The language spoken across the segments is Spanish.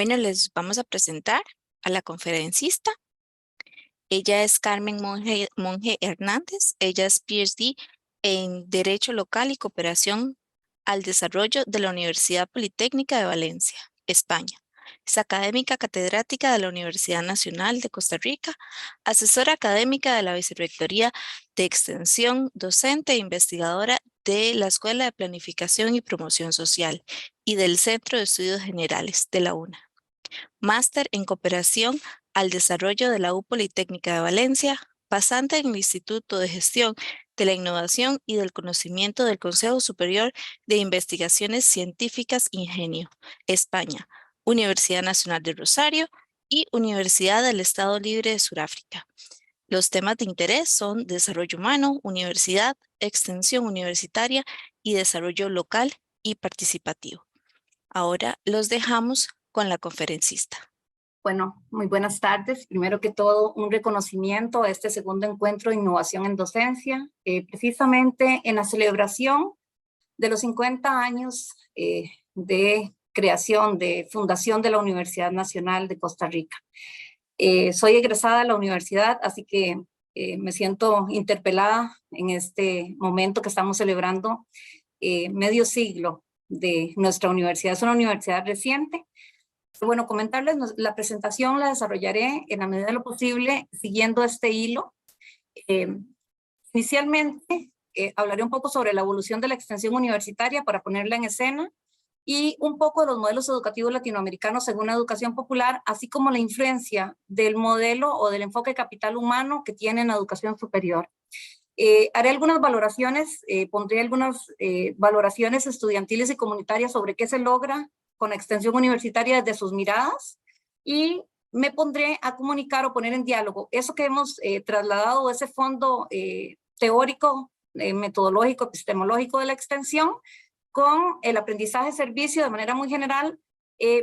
Bueno, les vamos a presentar a la conferencista. Ella es Carmen Monge Hernández. Ella es PhD en Derecho Local y Cooperación al Desarrollo de la Universidad Politécnica de Valencia, España. Es académica catedrática de la Universidad Nacional de Costa Rica, asesora académica de la Vicerrectoría de Extensión, docente e investigadora de la Escuela de Planificación y Promoción Social y del Centro de Estudios Generales de la UNA. Máster en Cooperación al Desarrollo de la U Politécnica de Valencia, pasante en el Instituto de Gestión de la Innovación y del Conocimiento del Consejo Superior de Investigaciones Científicas Ingenio, España, Universidad Nacional de Rosario y Universidad del Estado Libre de Sudáfrica. Los temas de interés son desarrollo humano, universidad, extensión universitaria y desarrollo local y participativo. Ahora los dejamos con la conferencista. Bueno, muy buenas tardes. Primero que todo, un reconocimiento a este segundo encuentro de innovación en docencia, precisamente en la celebración de los 50 años de creación, de fundación de la Universidad Nacional de Costa Rica. Soy egresada de la universidad, así que me siento interpelada en este momento que estamos celebrando medio siglo de nuestra universidad. Es una universidad reciente. Bueno, comentarles, la presentación la desarrollaré en la medida de lo posible siguiendo este hilo. Inicialmente hablaré un poco sobre la evolución de la extensión universitaria para ponerla en escena y un poco de los modelos educativos latinoamericanos según la educación popular, así como la influencia del modelo o del enfoque capital humano que tiene en la educación superior. Haré algunas valoraciones, pondré algunas valoraciones estudiantiles y comunitarias sobre qué se logra con la extensión universitaria desde sus miradas y me pondré a comunicar o poner en diálogo eso que hemos trasladado, ese fondo teórico, metodológico, epistemológico de la extensión con el aprendizaje-servicio de manera muy general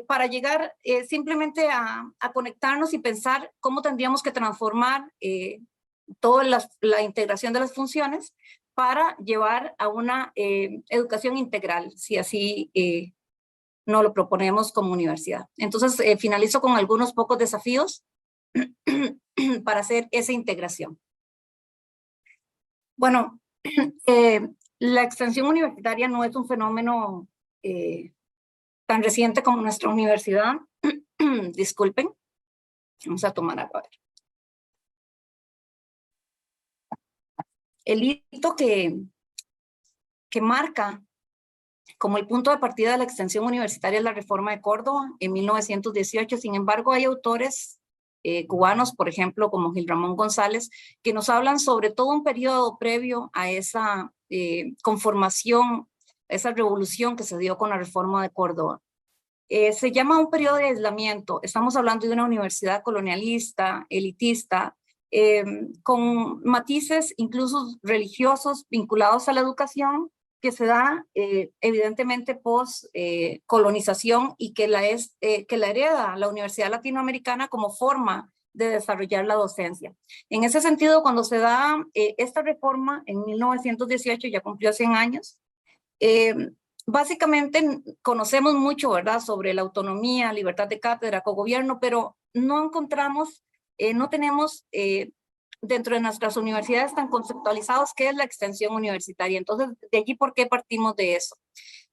para llegar simplemente a conectarnos y pensar cómo tendríamos que transformar toda la integración de las funciones para llevar a una educación integral, si así nos lo proponemos como universidad. Entonces, finalizo con algunos pocos desafíos para hacer esa integración. Bueno, la extensión universitaria no es un fenómeno tan reciente como nuestra universidad. Disculpen, vamos a tomar agua. El hito que marca como el punto de partida de la extensión universitaria es la reforma de Córdoba en 1918. Sin embargo, hay autores cubanos, por ejemplo, como Gil Ramón González, que nos hablan sobre todo un periodo previo a esa conformación, esa revolución que se dio con la reforma de Córdoba. Se llama un periodo de aislamiento. Estamos hablando de una universidad colonialista, elitista, con matices incluso religiosos vinculados a la educación, que se da evidentemente post-colonización y que la hereda la Universidad Latinoamericana como forma de desarrollar la docencia. En ese sentido, cuando se da esta reforma en 1918, ya cumplió 100 años, básicamente conocemos mucho, ¿verdad?, sobre la autonomía, libertad de cátedra, cogobierno, pero no encontramos, no tenemos dentro de nuestras universidades tan conceptualizados qué es la extensión universitaria. Entonces, de allí, ¿por qué partimos de eso?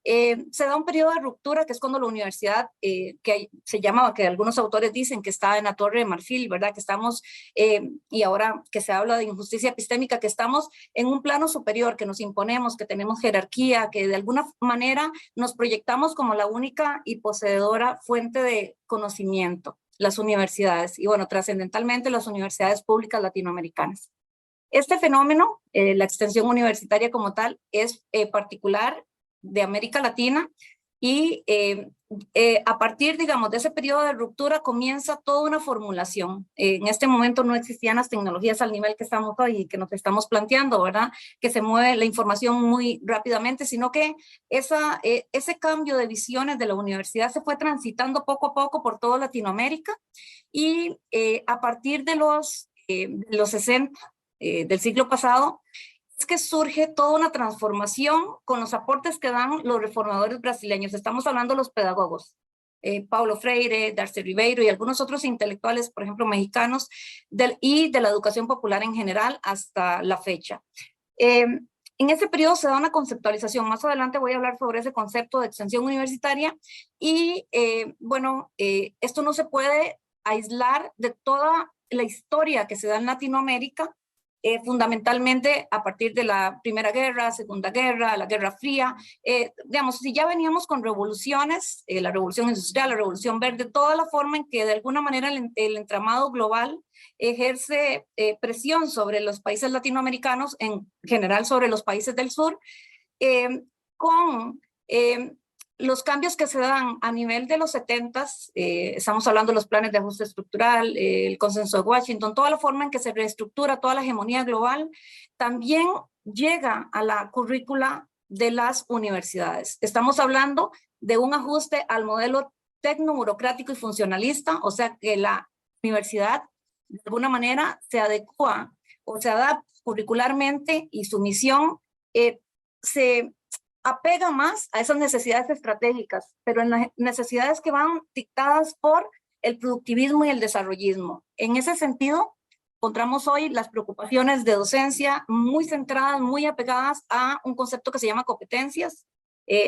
Se da un periodo de ruptura, que es cuando la universidad, que se llama, que algunos autores dicen que está en la Torre de Marfil, ¿verdad? Que estamos, y ahora que se habla de injusticia epistémica, que estamos en un plano superior, que nos imponemos, que tenemos jerarquía, que de alguna manera nos proyectamos como la única y poseedora fuente de conocimiento, las universidades, y bueno, trascendentalmente las universidades públicas latinoamericanas. Este fenómeno, la extensión universitaria como tal, es particular de América Latina y a partir, digamos, de ese periodo de ruptura comienza toda una formulación. En este momento no existían las tecnologías al nivel que estamos hoy y que nos estamos planteando, ¿verdad? Que se mueve la información muy rápidamente, sino que ese cambio de visiones de la universidad se fue transitando poco a poco por toda Latinoamérica y a partir de los 60 del siglo pasado, es que surge toda una transformación con los aportes que dan los reformadores brasileños. Estamos hablando de los pedagogos, Paulo Freire, Darcy Ribeiro y algunos otros intelectuales, por ejemplo, mexicanos, y de la educación popular en general hasta la fecha. En ese periodo se da una conceptualización. Más adelante voy a hablar sobre ese concepto de extensión universitaria y, esto no se puede aislar de toda la historia que se da en Latinoamérica, fundamentalmente a partir de la Primera Guerra, Segunda Guerra, la Guerra Fría. Digamos, si ya veníamos con revoluciones, la Revolución Industrial, la Revolución Verde, toda la forma en que de alguna manera el entramado global ejerce presión sobre los países latinoamericanos, en general sobre los países del sur, con los cambios que se dan a nivel de los 70s, estamos hablando de los planes de ajuste estructural, el consenso de Washington, toda la forma en que se reestructura toda la hegemonía global, también llega a la currícula de las universidades. Estamos hablando de un ajuste al modelo tecnoburocrático y funcionalista, o sea que la universidad de alguna manera se adecua o se adapta curricularmente y su misión se apega más a esas necesidades estratégicas, pero en las necesidades que van dictadas por el productivismo y el desarrollismo. En ese sentido, encontramos hoy las preocupaciones de docencia muy centradas, muy apegadas a un concepto que se llama competencias.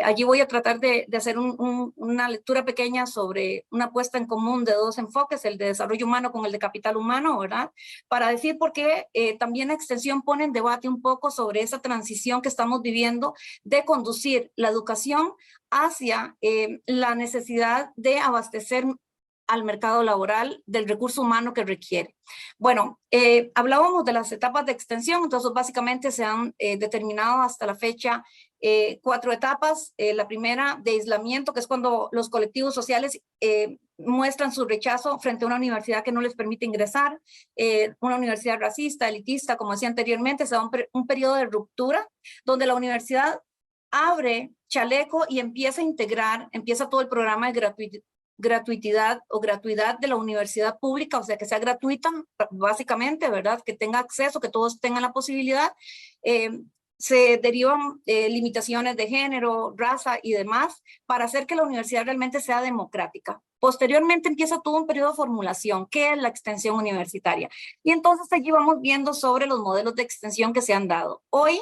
Allí voy a tratar de hacer una lectura pequeña sobre una puesta en común de dos enfoques, el de desarrollo humano con el de capital humano, ¿verdad? Para decir por qué también la extensión pone en debate un poco sobre esa transición que estamos viviendo de conducir la educación hacia la necesidad de abastecer al mercado laboral del recurso humano que requiere. Bueno, hablábamos de las etapas de extensión, entonces básicamente se han determinado hasta la fecha 4 etapas. La primera de aislamiento, que es cuando los colectivos sociales muestran su rechazo frente a una universidad que no les permite ingresar, una universidad racista, elitista, como decía anteriormente. Se da un periodo de ruptura donde la universidad abre chaleco y empieza a integrar, empieza todo el programa de gratuidad o gratuidad de la universidad pública, o sea, que sea gratuita, básicamente, ¿verdad? Que tenga acceso, que todos tengan la posibilidad. Se derivan limitaciones de género, raza y demás para hacer que la universidad realmente sea democrática. Posteriormente empieza todo un periodo de formulación, que es la extensión universitaria. Y entonces allí vamos viendo sobre los modelos de extensión que se han dado. Hoy,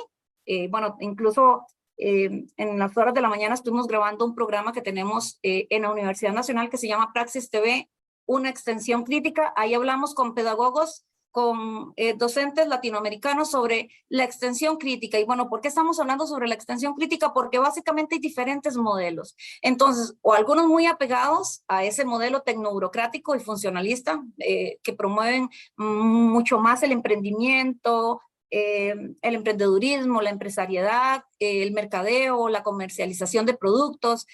incluso en las horas de la mañana estuvimos grabando un programa que tenemos en la Universidad Nacional que se llama Praxis TV, una extensión crítica. Ahí hablamos con pedagogos, con docentes latinoamericanos sobre la extensión crítica. Y bueno, ¿por qué estamos hablando sobre la extensión crítica? Porque básicamente hay diferentes modelos. Entonces, o algunos muy apegados a ese modelo tecnoburocrático y funcionalista que promueven mucho más el emprendimiento, el emprendedurismo, la empresariedad, el mercadeo, la comercialización de productos,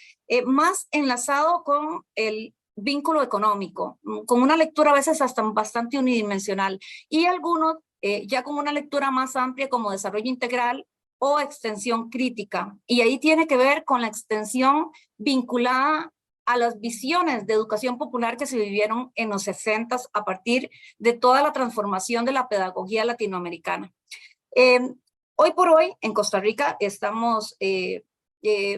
más enlazado con el vínculo económico, con una lectura a veces hasta bastante unidimensional, y algunos ya con una lectura más amplia como desarrollo integral o extensión crítica. Y ahí tiene que ver con la extensión vinculada a las visiones de educación popular que se vivieron en los 60s a partir de toda la transformación de la pedagogía latinoamericana. Hoy por hoy en Costa Rica estamos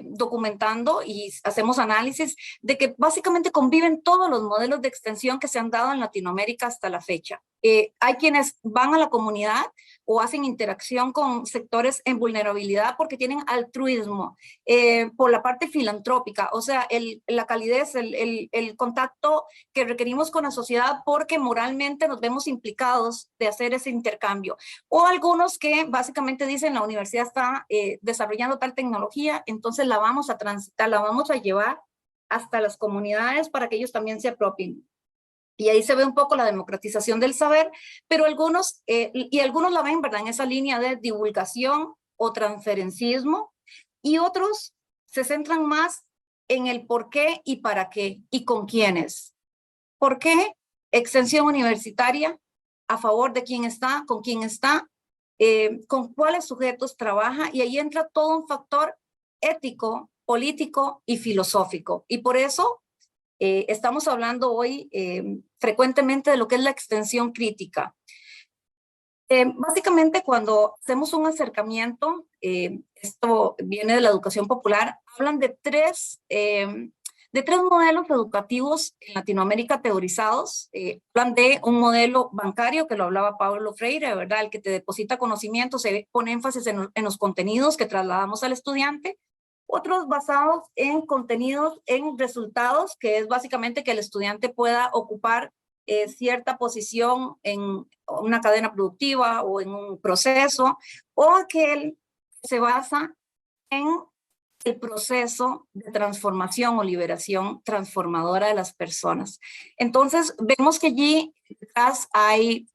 documentando y hacemos análisis de que básicamente conviven todos los modelos de extensión que se han dado en Latinoamérica hasta la fecha. Hay quienes van a la comunidad o hacen interacción con sectores en vulnerabilidad porque tienen altruismo, por la parte filantrópica, o sea, la calidez, el contacto que requerimos con la sociedad porque moralmente nos vemos implicados de hacer ese intercambio. O algunos que básicamente dicen la universidad está desarrollando tal tecnología, entonces la vamos a transitar, la vamos a llevar hasta las comunidades para que ellos también se apropien. Y ahí se ve un poco la democratización del saber, pero algunos la ven, ¿verdad?, en esa línea de divulgación o transferencismo, y otros se centran más en el por qué y para qué y con quiénes. ¿Por qué extensión universitaria? ¿A favor de quién está? ¿Con quién está? ¿Con cuáles sujetos trabaja? Y ahí entra todo un factor ético, político y filosófico. Y por eso estamos hablando hoy frecuentemente de lo que es la extensión crítica. Básicamente, cuando hacemos un acercamiento, esto viene de la educación popular, hablan de tres de 3 modelos educativos en Latinoamérica teorizados. Hablan de un modelo bancario, que lo hablaba Pablo Freire, ¿verdad? El que te deposita conocimiento, se pone énfasis en los contenidos que trasladamos al estudiante. Otros basados en contenidos, en resultados, que es básicamente que el estudiante pueda ocupar cierta posición en una cadena productiva o en un proceso, o aquel que se basa en el proceso de transformación o liberación transformadora de las personas. Entonces, vemos que allí detrás hay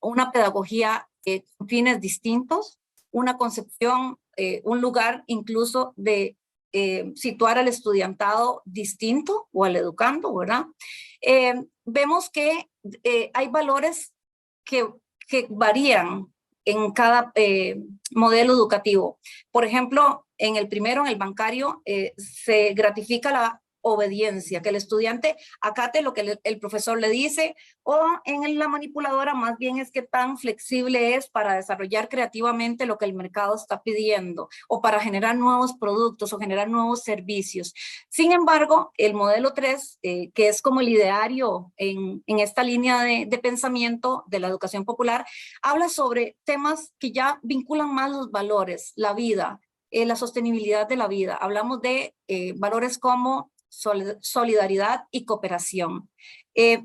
una pedagogía con fines distintos, una concepción, un lugar incluso de situar al estudiantado distinto o al educando, ¿verdad? Vemos que hay valores que varían en cada modelo educativo. Por ejemplo, en el primero, en el bancario, se gratifica la obediencia, que el estudiante acate lo que el profesor le dice, o en la manipuladora más bien es que tan flexible es para desarrollar creativamente lo que el mercado está pidiendo, o para generar nuevos productos o generar nuevos servicios. Sin embargo, el modelo 3, que es como el ideario en esta línea de pensamiento de la educación popular, habla sobre temas que ya vinculan más los valores, la vida, la sostenibilidad de la vida. Hablamos de valores como solidaridad y cooperación.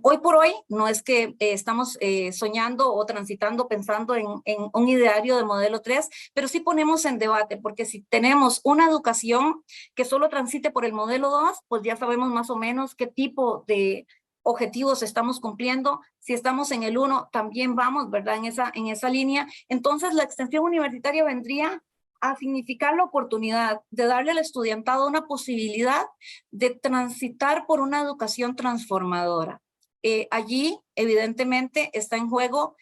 Hoy por hoy no es que estamos soñando o transitando pensando en un ideario de modelo 3, pero sí ponemos en debate, porque si tenemos una educación que solo transite por el modelo 2, pues ya sabemos más o menos qué tipo de objetivos estamos cumpliendo. Si estamos en el 1, también vamos, ¿verdad? En esa línea. Entonces, la extensión universitaria vendría a significar la oportunidad de darle al estudiantado una posibilidad de transitar por una educación transformadora. Allí, evidentemente, está en juego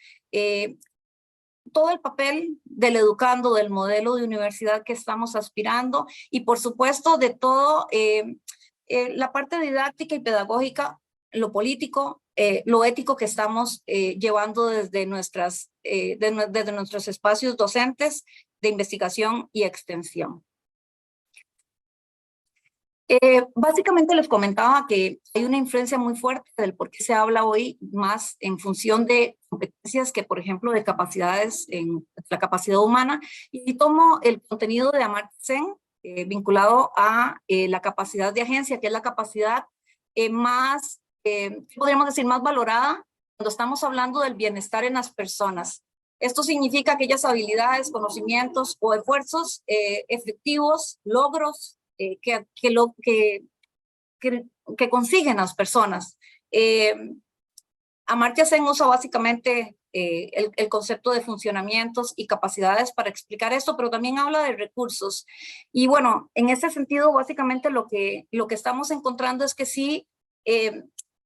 todo el papel del educando, del modelo de universidad que estamos aspirando y, por supuesto, de todo la parte didáctica y pedagógica, lo político, lo ético que estamos llevando desde nuestros espacios docentes de investigación y extensión. Básicamente les comentaba que hay una influencia muy fuerte del por qué se habla hoy más en función de competencias que, por ejemplo, de capacidades en la capacidad humana, y tomo el contenido de Amartya Sen vinculado a la capacidad de agencia, que es la capacidad más, podríamos decir, más valorada cuando estamos hablando del bienestar en las personas. Esto significa aquellas habilidades, conocimientos o esfuerzos efectivos, logros que consiguen las personas. Amartya Sen usa básicamente el concepto de funcionamientos y capacidades para explicar esto, pero también habla de recursos. Y bueno, en ese sentido, básicamente lo que estamos encontrando es que sí,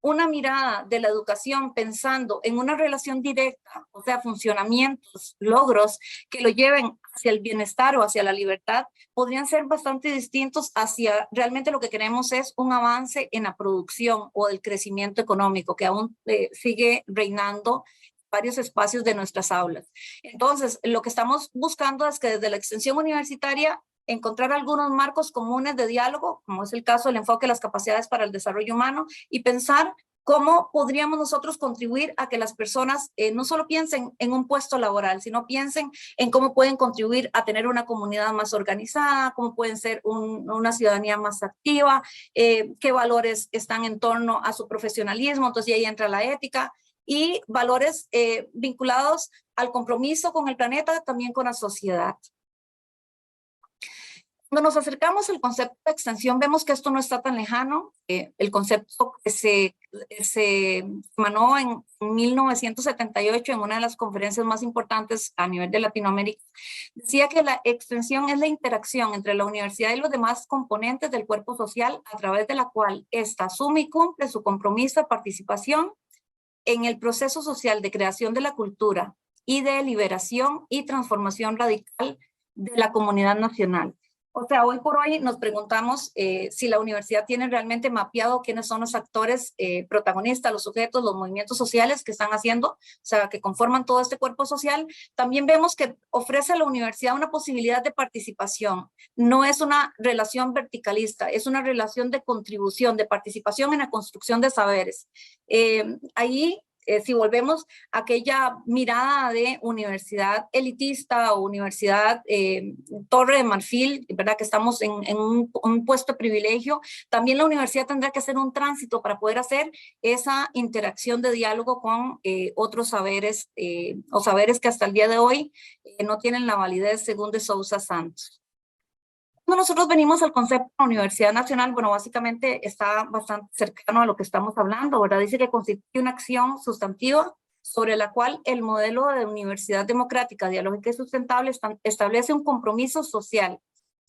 una mirada de la educación pensando en una relación directa, o sea, funcionamientos, logros que lo lleven hacia el bienestar o hacia la libertad, podrían ser bastante distintos hacia realmente lo que queremos es un avance en la producción o el crecimiento económico que aún sigue reinando varios espacios de nuestras aulas. Entonces, lo que estamos buscando es que desde la extensión universitaria encontrar algunos marcos comunes de diálogo, como es el caso del enfoque de las capacidades para el desarrollo humano, y pensar cómo podríamos nosotros contribuir a que las personas no solo piensen en un puesto laboral, sino piensen en cómo pueden contribuir a tener una comunidad más organizada, cómo pueden ser una ciudadanía más activa, qué valores están en torno a su profesionalismo. Entonces ahí entra la ética y valores vinculados al compromiso con el planeta, también con la sociedad. Cuando nos acercamos al concepto de extensión, vemos que esto no está tan lejano. El concepto que se emanó en 1978 en una de las conferencias más importantes a nivel de Latinoamérica, decía que la extensión es la interacción entre la universidad y los demás componentes del cuerpo social a través de la cual ésta asume y cumple su compromiso de participación en el proceso social de creación de la cultura y de liberación y transformación radical de la comunidad nacional. O sea, hoy por hoy nos preguntamos si la universidad tiene realmente mapeado quiénes son los actores protagonistas, los sujetos, los movimientos sociales que están haciendo, o sea, que conforman todo este cuerpo social. También vemos que ofrece a la universidad una posibilidad de participación. No es una relación verticalista, es una relación de contribución, de participación en la construcción de saberes. Ahí si volvemos a aquella mirada de universidad elitista o universidad Torre de Marfil, ¿verdad? Que estamos en un puesto de privilegio, también la universidad tendrá que hacer un tránsito para poder hacer esa interacción de diálogo con otros saberes o saberes que hasta el día de hoy no tienen la validez según de Sousa Santos. Cuando nosotros venimos al concepto de la Universidad Nacional, bueno, básicamente está bastante cercano a lo que estamos hablando, ¿verdad? Dice que constituye una acción sustantiva sobre la cual el modelo de universidad democrática, dialógica y sustentable establece un compromiso social,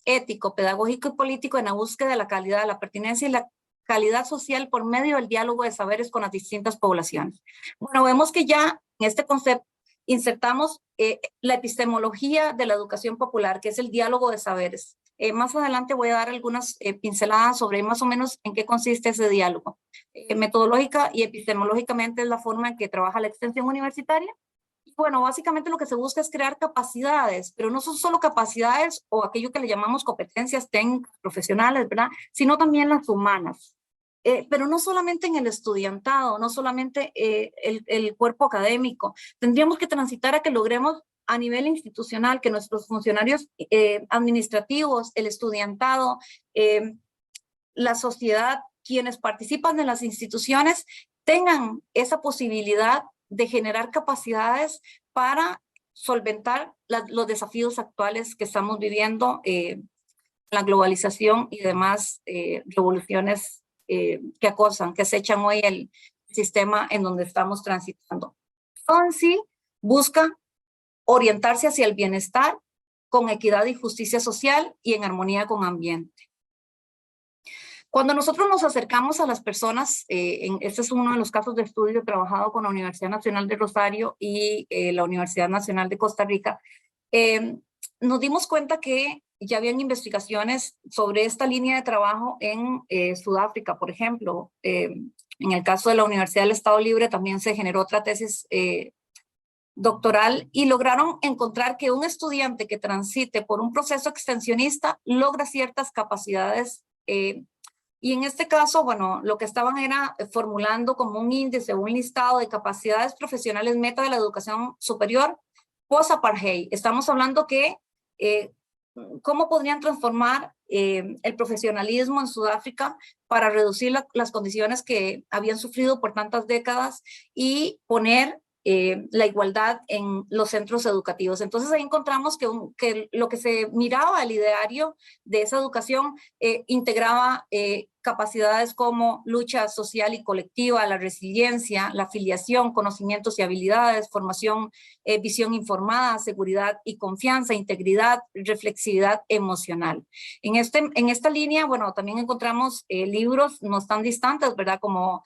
ético, pedagógico y político en la búsqueda de la calidad, la pertinencia y la calidad social por medio del diálogo de saberes con las distintas poblaciones. Bueno, vemos que ya en este concepto insertamos la epistemología de la educación popular, que es el diálogo de saberes. Más adelante voy a dar algunas pinceladas sobre más o menos en qué consiste ese diálogo. Metodológica y epistemológicamente es la forma en que trabaja la extensión universitaria. Y bueno, básicamente lo que se busca es crear capacidades, pero no son solo capacidades o aquello que le llamamos competencias técnicas, profesionales, ¿verdad? Sino también las humanas. Pero no solamente en el estudiantado, no solamente el cuerpo académico. Tendríamos que transitar a que logremos a nivel institucional que nuestros funcionarios administrativos, el estudiantado, la sociedad, quienes participan de las instituciones, tengan esa posibilidad de generar capacidades para solventar los desafíos actuales que estamos viviendo, la globalización y demás revoluciones que acosan, que acechan hoy el sistema en donde estamos transitando. Todo en sí busca orientarse hacia el bienestar con equidad y justicia social y en armonía con ambiente. Cuando nosotros nos acercamos a las personas, este es uno de los casos de estudio trabajado con la Universidad Nacional de Rosario y la Universidad Nacional de Costa Rica, nos dimos cuenta que ya habían investigaciones sobre esta línea de trabajo en Sudáfrica, por ejemplo. En el caso de la Universidad del Estado Libre también se generó otra tesis doctoral y lograron encontrar que un estudiante que transite por un proceso extensionista logra ciertas capacidades y en este caso, bueno, lo que estaban era formulando como un índice, un listado de capacidades profesionales meta de la educación superior post-apartheid. Estamos hablando que cómo podrían transformar el profesionalismo en Sudáfrica para reducir las condiciones que habían sufrido por tantas décadas y poner la igualdad en los centros educativos. Entonces ahí encontramos que lo que se miraba, el ideario de esa educación, integraba capacidades como lucha social y colectiva, la resiliencia, la afiliación, conocimientos y habilidades, formación, visión informada, seguridad y confianza, integridad, reflexividad emocional. En esta línea, bueno, también encontramos libros no tan distantes, ¿verdad? Como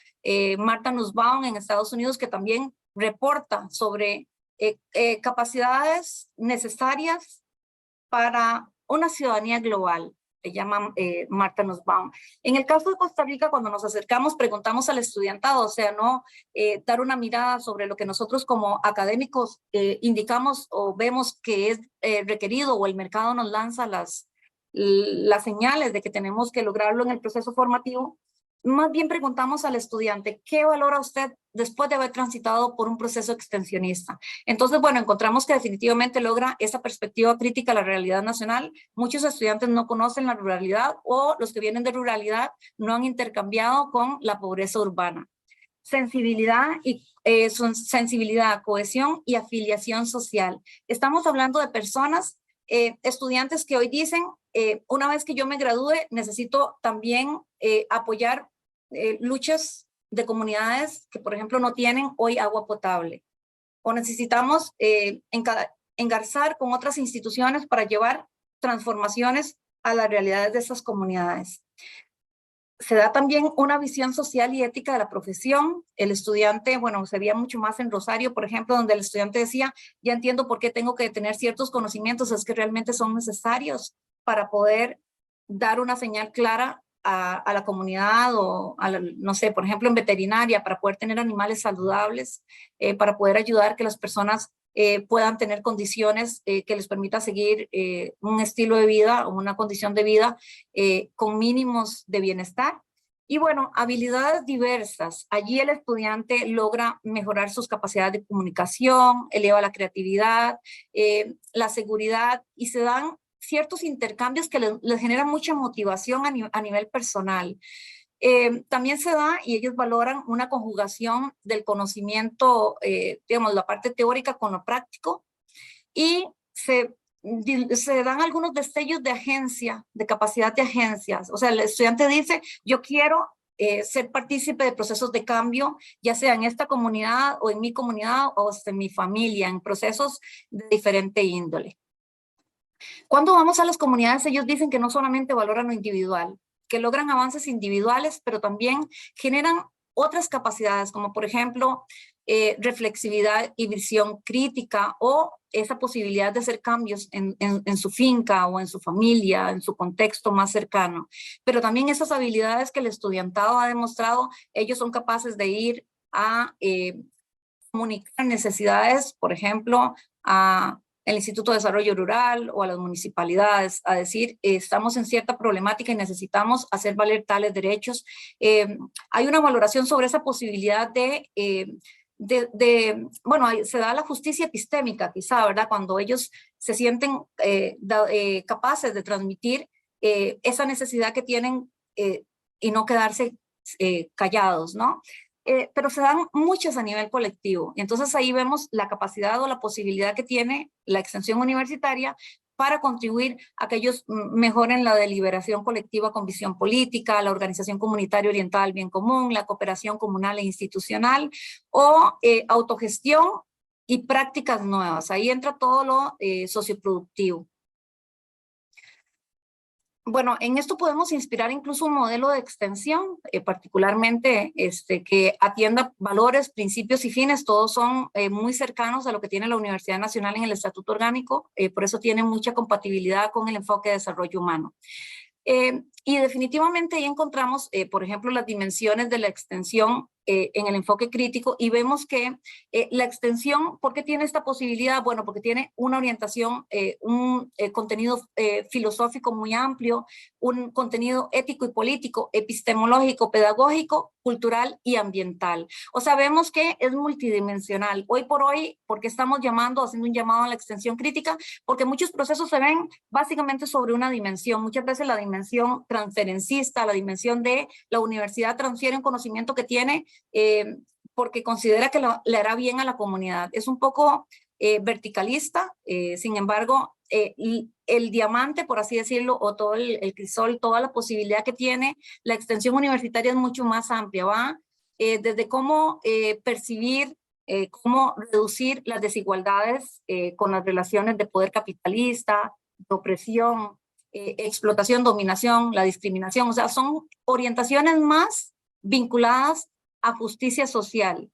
Martha Nussbaum en Estados Unidos, que también reporta sobre capacidades necesarias para una ciudadanía global. Se llama Martha Nussbaum. En el caso de Costa Rica, cuando nos acercamos, preguntamos al estudiantado, o sea, no dar una mirada sobre lo que nosotros como académicos indicamos o vemos que es requerido o el mercado nos lanza las señales de que tenemos que lograrlo en el proceso formativo. Más bien preguntamos al estudiante, ¿qué valora usted después de haber transitado por un proceso extensionista? Entonces, bueno, encontramos que definitivamente logra esa perspectiva crítica a la realidad nacional. Muchos estudiantes no conocen la ruralidad o los que vienen de ruralidad no han intercambiado con la pobreza urbana. Sensibilidad, cohesión y afiliación social. Estamos hablando de personas, estudiantes que hoy dicen, una vez que yo me gradúe, necesito también apoyar luchas de comunidades que, por ejemplo, no tienen hoy agua potable. O necesitamos engarzar con otras instituciones para llevar transformaciones a las realidades de esas comunidades. Se da también una visión social y ética de la profesión. El estudiante, bueno, se veía mucho más en Rosario, por ejemplo, donde el estudiante decía, ya entiendo por qué tengo que tener ciertos conocimientos, es que realmente son necesarios para poder dar una señal clara a la comunidad o, no sé, por ejemplo, en veterinaria, para poder tener animales saludables, para poder ayudar que las personas puedan tener condiciones que les permita seguir un estilo de vida o una condición de vida con mínimos de bienestar. Y bueno, habilidades diversas. Allí el estudiante logra mejorar sus capacidades de comunicación, eleva la creatividad, la seguridad, y se dan ciertos intercambios que les generan mucha motivación a nivel personal. También se da, y ellos valoran, una conjugación del conocimiento, digamos, la parte teórica con lo práctico, y se dan algunos destellos de agencia, de capacidad de agencias. O sea, el estudiante dice, yo quiero ser partícipe de procesos de cambio, ya sea en esta comunidad o en mi comunidad o en mi familia, en procesos de diferente índole. Cuando vamos a las comunidades, ellos dicen que no solamente valoran lo individual, que logran avances individuales, pero también generan otras capacidades, como por ejemplo, reflexividad y visión crítica, o esa posibilidad de hacer cambios en su finca o en su familia, en su contexto más cercano. Pero también esas habilidades que el estudiantado ha demostrado, ellos son capaces de ir a comunicar necesidades, por ejemplo, a el Instituto de Desarrollo Rural o a las municipalidades, a decir, estamos en cierta problemática y necesitamos hacer valer tales derechos. Hay una valoración sobre esa posibilidad bueno, se da la justicia epistémica, quizá, ¿verdad? Cuando ellos se sienten capaces de transmitir esa necesidad que tienen y no quedarse callados, ¿no? Pero se dan muchas a nivel colectivo. Entonces ahí vemos la capacidad o la posibilidad que tiene la extensión universitaria para contribuir a que ellos mejoren la deliberación colectiva con visión política, la organización comunitaria orientada al bien común, la cooperación comunal e institucional, o autogestión y prácticas nuevas. Ahí entra todo lo socioproductivo. Bueno, en esto podemos inspirar incluso un modelo de extensión, particularmente que atienda valores, principios y fines. Todos son muy cercanos a lo que tiene la Universidad Nacional en el Estatuto Orgánico, por eso tiene mucha compatibilidad con el enfoque de desarrollo humano. Y definitivamente ahí encontramos, por ejemplo, las dimensiones de la extensión en el enfoque crítico, y vemos que la extensión, ¿por qué tiene esta posibilidad? Bueno, porque tiene una orientación, un contenido filosófico muy amplio, un contenido ético y político, epistemológico, pedagógico, cultural y ambiental. O sea, vemos que es multidimensional. Hoy por hoy, porque estamos haciendo un llamado a la extensión crítica, porque muchos procesos se ven básicamente sobre una dimensión, muchas veces la dimensión transferencista, la dimensión de la universidad transfiere un conocimiento que tiene porque considera que le hará bien a la comunidad. Es un poco verticalista, sin embargo, el diamante, por así decirlo, o todo el crisol, toda la posibilidad que tiene la extensión universitaria es mucho más amplia, va desde cómo percibir, cómo reducir las desigualdades con las relaciones de poder capitalista, de opresión, explotación, dominación, la discriminación. O sea, son orientaciones más vinculadas a justicia social.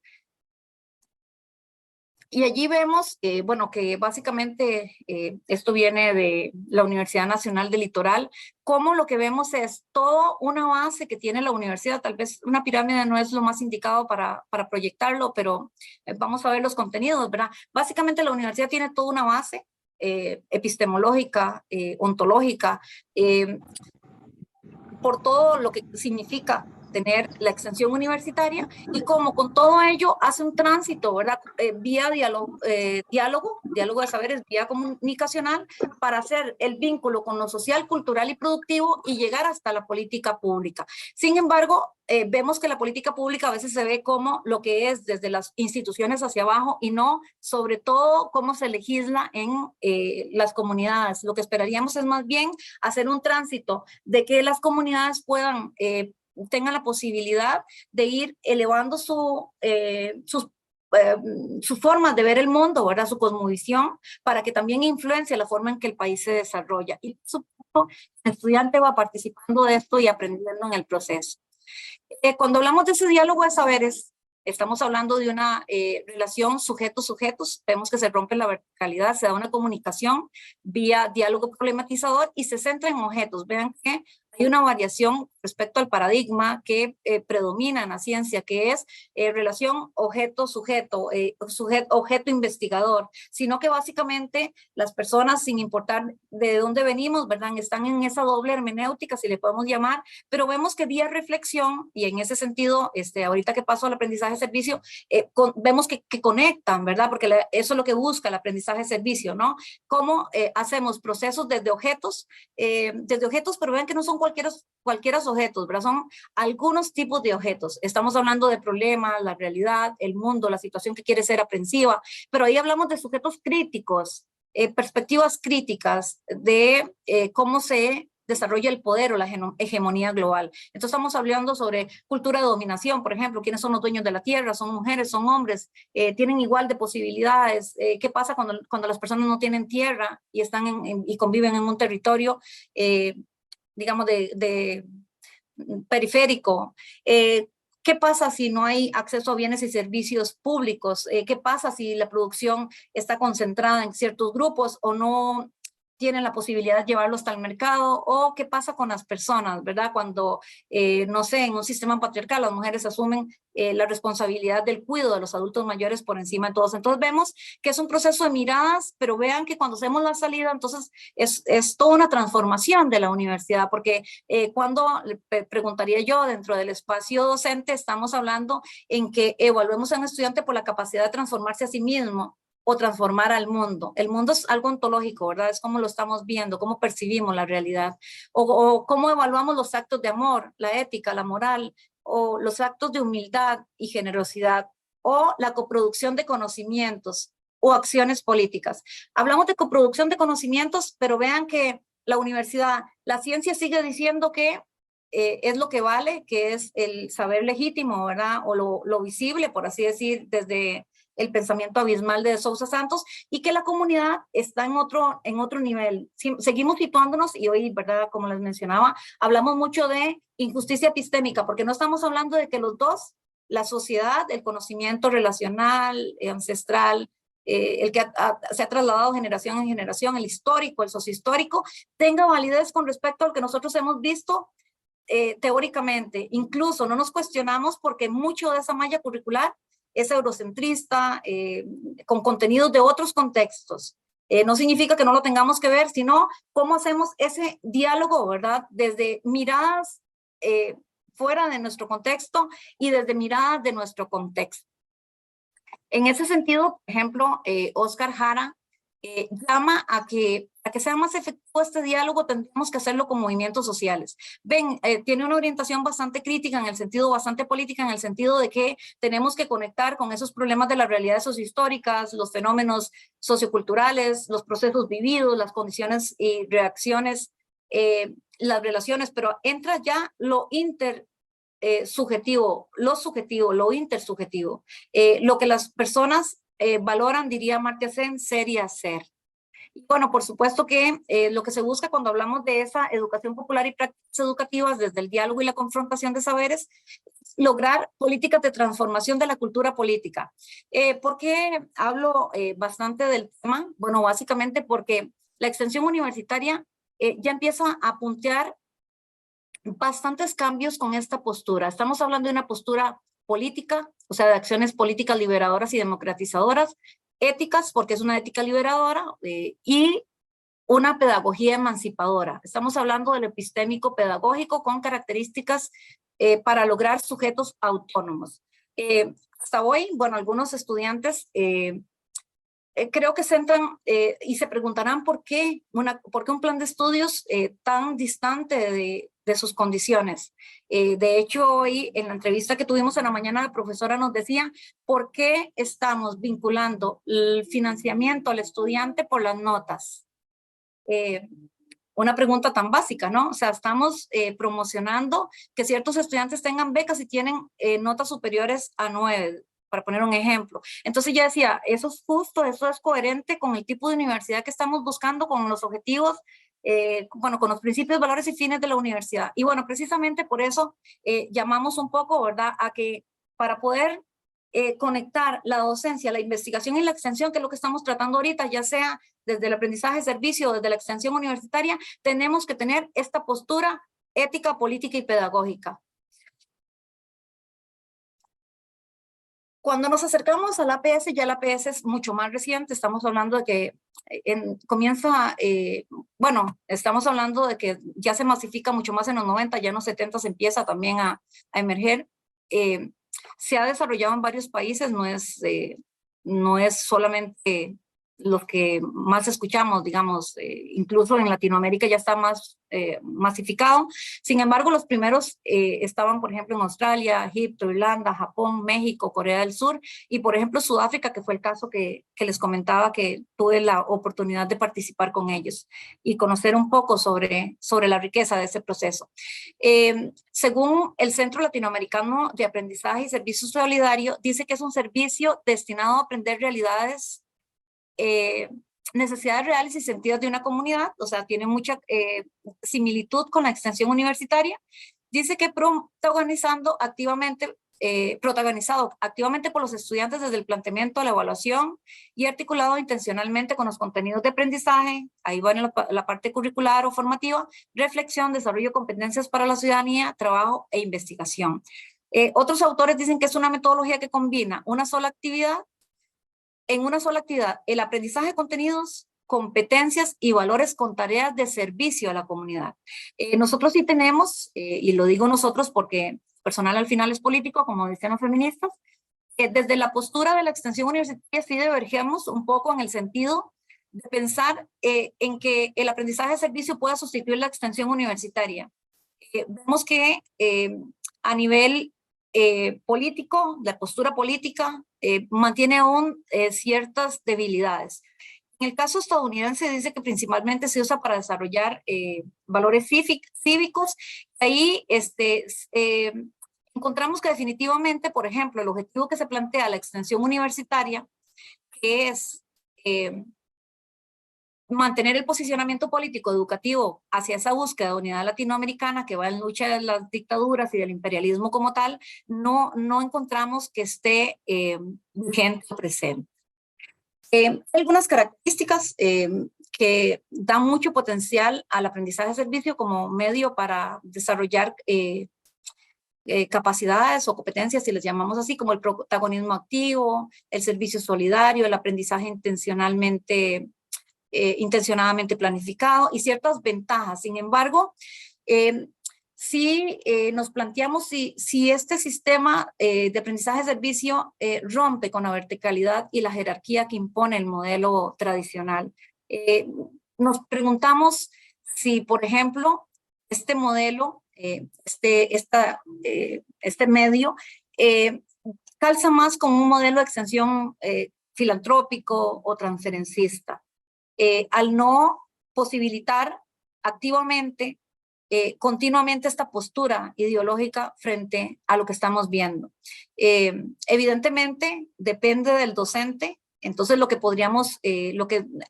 Y allí vemos, bueno, que básicamente esto viene de la Universidad Nacional del Litoral, cómo lo que vemos es toda una base que tiene la universidad. Tal vez una pirámide no es lo más indicado para proyectarlo, pero vamos a ver los contenidos, ¿verdad? Básicamente la universidad tiene toda una base epistemológica, ontológica, por todo lo que significa tener la extensión universitaria, y como con todo ello hace un tránsito, ¿verdad? Vía diálogo de saberes, vía comunicacional, para hacer el vínculo con lo social, cultural y productivo y llegar hasta la política pública. Sin embargo, vemos que la política pública a veces se ve como lo que es desde las instituciones hacia abajo, y no sobre todo cómo se legisla en las comunidades. Lo que esperaríamos es más bien hacer un tránsito de que las comunidades puedan tengan la posibilidad de ir elevando sus formas de ver el mundo, ¿verdad? Su cosmovisión, para que también influencie la forma en que el país se desarrolla. Y por supuesto, el estudiante va participando de esto y aprendiendo en el proceso. Cuando hablamos de ese diálogo de saberes, Estamos hablando de una relación sujetos-sujetos. Vemos que se rompe la verticalidad, se da una comunicación vía diálogo problematizador y se centra en objetos. Vean que hay una variación respecto al paradigma que predomina en la ciencia, que es relación objeto-sujeto, objeto-investigador, sino que básicamente las personas, sin importar de dónde venimos, ¿verdad?, están en esa doble hermenéutica, si le podemos llamar, pero vemos que vía reflexión, y en ese sentido, ahorita que paso al aprendizaje-servicio, vemos que conectan, ¿verdad?, porque eso es lo que busca el aprendizaje-servicio, ¿no? Cómo hacemos procesos desde objetos, pero vean que no son cualquiera objetos, ¿verdad? Son algunos tipos de objetos. Estamos hablando de problemas, la realidad, el mundo, la situación que quiere ser aprensiva, pero ahí hablamos de sujetos críticos, perspectivas críticas de cómo se desarrolla el poder o la hegemonía global. Entonces estamos hablando sobre cultura de dominación, por ejemplo, quiénes son los dueños de la tierra, son mujeres, son hombres, tienen igual de posibilidades, qué pasa cuando las personas no tienen tierra y, y conviven en un territorio, digamos, de periférico. ¿Qué pasa si no hay acceso a bienes y servicios públicos? ¿Qué pasa si la producción está concentrada en ciertos grupos o no tienen la posibilidad de llevarlo hasta el mercado? ¿O qué pasa con las personas, verdad? Cuando, no sé, en un sistema patriarcal las mujeres asumen la responsabilidad del cuidado de los adultos mayores por encima de todos. Entonces vemos que es un proceso de miradas, pero vean que cuando hacemos la salida, entonces es toda una transformación de la universidad, porque cuando, preguntaría yo, dentro del espacio docente, estamos hablando en que evaluemos a un estudiante por la capacidad de transformarse a sí mismo o transformar al mundo. El mundo es algo ontológico, ¿verdad? Es cómo lo estamos viendo, cómo percibimos la realidad, o cómo evaluamos los actos de amor, la ética, la moral, o los actos de humildad y generosidad, o la coproducción de conocimientos o acciones políticas. Hablamos de coproducción de conocimientos, pero vean que la universidad, la ciencia sigue diciendo que es lo que vale, que es el saber legítimo, ¿verdad? O lo visible, por así decir, desde el pensamiento abismal de Sousa Santos, y que la comunidad está en otro nivel. Seguimos situándonos, y hoy, ¿verdad?, como les mencionaba, hablamos mucho de injusticia epistémica, porque no estamos hablando de que los dos, la sociedad, el conocimiento relacional, ancestral, el que se ha trasladado generación en generación, el histórico, el sociohistórico, tenga validez con respecto a lo que nosotros hemos visto teóricamente. Incluso no nos cuestionamos porque mucho de esa malla curricular es eurocentrista, con contenidos de otros contextos. No significa que no lo tengamos que ver, sino cómo hacemos ese diálogo, ¿verdad? Desde miradas fuera de nuestro contexto y desde miradas de nuestro contexto. En ese sentido, por ejemplo, Oscar Jara llama a que sea más efectivo este diálogo, tendríamos que hacerlo con movimientos sociales. Ven, tiene una orientación bastante crítica, en el sentido bastante política, en el sentido de que tenemos que conectar con esos problemas de las realidades sociohistóricas, los fenómenos socioculturales, los procesos vividos, las condiciones y reacciones, las relaciones, pero entra ya lo subjetivo, lo intersubjetivo, lo que las personas valoran, diría Amartya Sen, ser y hacer. Y bueno, por supuesto que lo que se busca cuando hablamos de esa educación popular y prácticas educativas desde el diálogo y la confrontación de saberes, es lograr políticas de transformación de la cultura política. ¿Por qué hablo bastante del tema? Bueno, básicamente porque la extensión universitaria ya empieza a puntear bastantes cambios con esta postura. Estamos hablando de una postura política, o sea, de acciones políticas liberadoras y democratizadoras, éticas, porque es una ética liberadora, y una pedagogía emancipadora. Estamos hablando del epistémico pedagógico con características para lograr sujetos autónomos. Hasta hoy, bueno, algunos estudiantes creo que centran y se preguntarán por qué un plan de estudios tan distante de sus condiciones. De hecho, hoy en la entrevista que tuvimos en la mañana, la profesora nos decía por qué estamos vinculando el financiamiento al estudiante por las notas. Una pregunta tan básica, ¿no? O sea, estamos promocionando que ciertos estudiantes tengan becas y tienen notas superiores a 9, para poner un ejemplo. Entonces ya decía, eso es justo, eso es coherente con el tipo de universidad que estamos buscando, con los objetivos, bueno, con los principios, valores y fines de la universidad. Y bueno, precisamente por eso llamamos un poco, ¿verdad?, a que para poder conectar la docencia, la investigación y la extensión, que es lo que estamos tratando ahorita, ya sea desde el aprendizaje de servicio o desde la extensión universitaria, tenemos que tener esta postura ética, política y pedagógica. Cuando nos acercamos al APS, ya el APS es mucho más reciente, estamos hablando de que estamos hablando de que ya se masifica mucho más en los 90, ya en los 70 se empieza también a emerger. Se ha desarrollado en varios países, no es solamente los que más escuchamos, digamos, incluso en Latinoamérica ya está más masificado. Sin embargo, los primeros estaban, por ejemplo, en Australia, Egipto, Irlanda, Japón, México, Corea del Sur y, por ejemplo, Sudáfrica, que fue el caso que les comentaba, que tuve la oportunidad de participar con ellos y conocer un poco sobre la riqueza de ese proceso. Según el Centro Latinoamericano de Aprendizaje y Servicio Solidario, dice que es un servicio destinado a aprender realidades, necesidades reales y sentidos de una comunidad, o sea, tiene mucha similitud con la extensión universitaria. Dice que protagonizado activamente por los estudiantes desde el planteamiento, la evaluación y articulado intencionalmente con los contenidos de aprendizaje, ahí va en la parte curricular o formativa, reflexión, desarrollo de competencias para la ciudadanía, trabajo e investigación. Otros autores dicen que es una metodología que combina una sola actividad, el aprendizaje de contenidos, competencias y valores con tareas de servicio a la comunidad. Nosotros sí tenemos, y lo digo nosotros porque personal al final es político, como dicen los feministas, desde la postura de la extensión universitaria sí divergemos un poco en el sentido de pensar en que el aprendizaje de servicio pueda sustituir la extensión universitaria. Vemos que a nivel político, la postura política mantiene aún ciertas debilidades. En el caso estadounidense dice que principalmente se usa para desarrollar valores cívicos. Ahí encontramos que definitivamente, por ejemplo, el objetivo que se plantea la extensión universitaria, que es mantener el posicionamiento político educativo hacia esa búsqueda de unidad latinoamericana que va en lucha de las dictaduras y del imperialismo como tal, no encontramos que esté vigente o presente. Hay algunas características que dan mucho potencial al aprendizaje de servicio como medio para desarrollar capacidades o competencias, si les llamamos así, como el protagonismo activo, el servicio solidario, el aprendizaje intencionadamente planificado y ciertas ventajas. Sin embargo, sí nos planteamos si este sistema de aprendizaje de servicio rompe con la verticalidad y la jerarquía que impone el modelo tradicional. Nos preguntamos si, por ejemplo, este modelo, este medio, calza más como un modelo de extensión filantrópico o transferencista. Al no posibilitar activamente, continuamente esta postura ideológica frente a lo que estamos viendo. Evidentemente, depende del docente. Entonces, lo que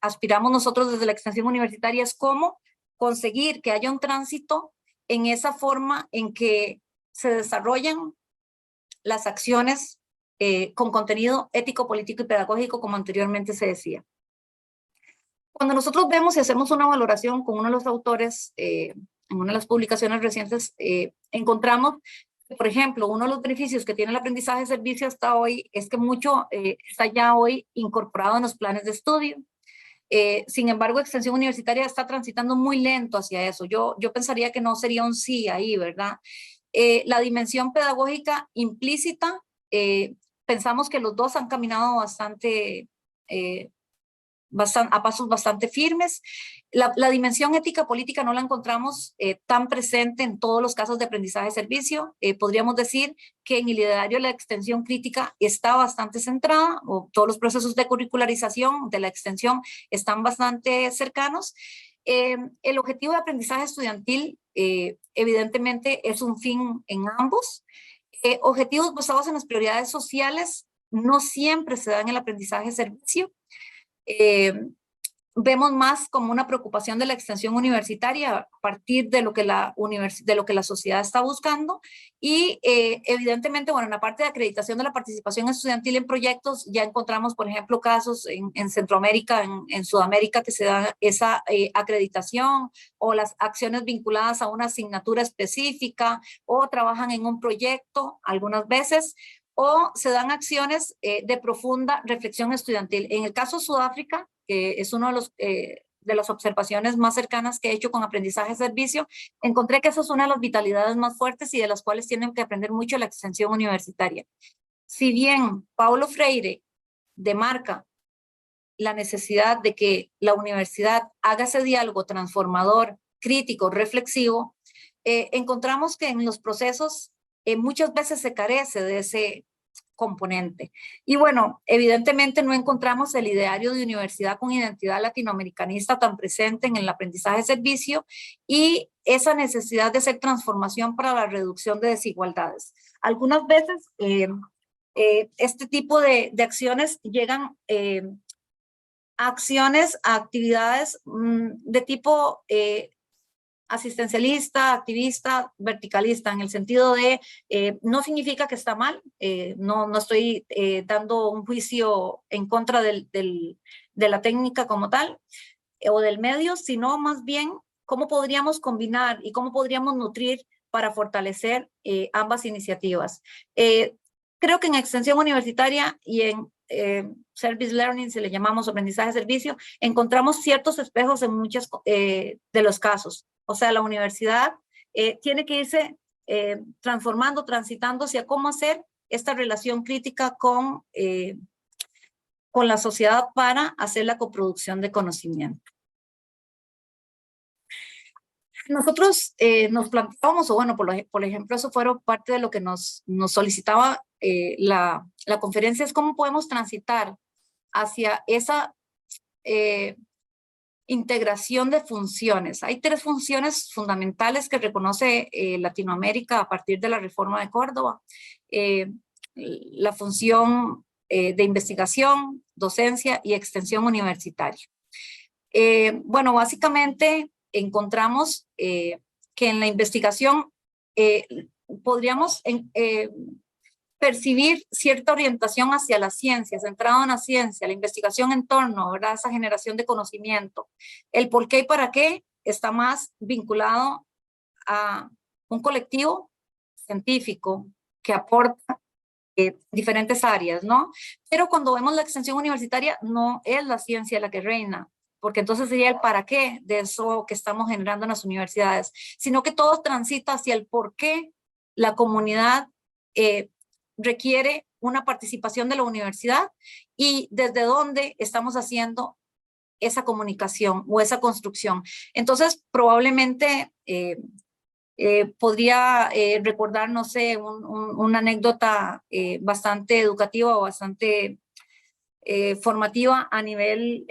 aspiramos nosotros desde la extensión universitaria es cómo conseguir que haya un tránsito en esa forma en que se desarrollan las acciones con contenido ético, político y pedagógico, como anteriormente se decía. Cuando nosotros vemos y hacemos una valoración con uno de los autores, en una de las publicaciones recientes, encontramos que, por ejemplo, uno de los beneficios que tiene el aprendizaje de servicio hasta hoy es que mucho está ya hoy incorporado en los planes de estudio. Sin embargo, extensión universitaria está transitando muy lento hacia eso. Yo pensaría que no sería un sí ahí, ¿verdad? La dimensión pedagógica implícita, pensamos que los dos han caminado a pasos bastante firmes. La dimensión ética política no la encontramos tan presente en todos los casos de aprendizaje de servicio. Podríamos decir que en el ideario de la extensión crítica está bastante centrada, o todos los procesos de curricularización de la extensión están bastante cercanos. El objetivo de aprendizaje estudiantil evidentemente es un fin en ambos. Objetivos basados en las prioridades sociales no siempre se dan en el aprendizaje de servicio. vemos más como una preocupación de la extensión universitaria a partir de lo que la sociedad está buscando y evidentemente, bueno, en la parte de acreditación de la participación estudiantil en proyectos ya encontramos, por ejemplo, casos en Centroamérica, en Sudamérica que se da esa acreditación o las acciones vinculadas a una asignatura específica o trabajan en un proyecto algunas veces o se dan acciones de profunda reflexión estudiantil. En el caso de Sudáfrica, que es uno de las observaciones más cercanas que he hecho con aprendizaje-servicio, encontré que esa es una de las vitalidades más fuertes y de las cuales tienen que aprender mucho la extensión universitaria. Si bien Paulo Freire demarca la necesidad de que la universidad haga ese diálogo transformador, crítico, reflexivo, encontramos que en los procesos muchas veces se carece de ese componente. Y bueno, evidentemente no encontramos el ideario de universidad con identidad latinoamericanista tan presente en el aprendizaje-servicio y esa necesidad de hacer transformación para la reducción de desigualdades. Algunas veces este tipo de acciones llegan acciones, actividades de tipo asistencialista, activista, verticalista, en el sentido de no significa que está mal, no estoy dando un juicio en contra de la técnica como tal o del medio, sino más bien cómo podríamos combinar y cómo podríamos nutrir para fortalecer ambas iniciativas. Creo que en extensión universitaria y en service learning, si le llamamos aprendizaje-servicio, encontramos ciertos espejos en muchos de los casos. O sea, la universidad tiene que irse transformando, transitando hacia cómo hacer esta relación crítica con la sociedad para hacer la coproducción de conocimiento. Nosotros nos planteábamos, o bueno, por ejemplo, eso fueron parte de lo que nos solicitaba la conferencia, es cómo podemos transitar hacia esa integración de funciones. Hay 3 funciones fundamentales que reconoce Latinoamérica a partir de la reforma de Córdoba. La función de investigación, docencia y extensión universitaria. Bueno, básicamente encontramos que en la investigación podríamos percibir cierta orientación hacia la ciencia, centrado en la ciencia, la investigación en torno, ¿verdad? Esa generación de conocimiento. El por qué y para qué está más vinculado a un colectivo científico que aporta diferentes áreas, ¿no? Pero cuando vemos la extensión universitaria, no es la ciencia la que reina, porque entonces sería el para qué de eso que estamos generando en las universidades, sino que todo transita hacia el por qué la comunidad requiere una participación de la universidad y desde dónde estamos haciendo esa comunicación o esa construcción. Entonces, probablemente podría recordar, no sé, una anécdota bastante educativa o bastante formativa a nivel,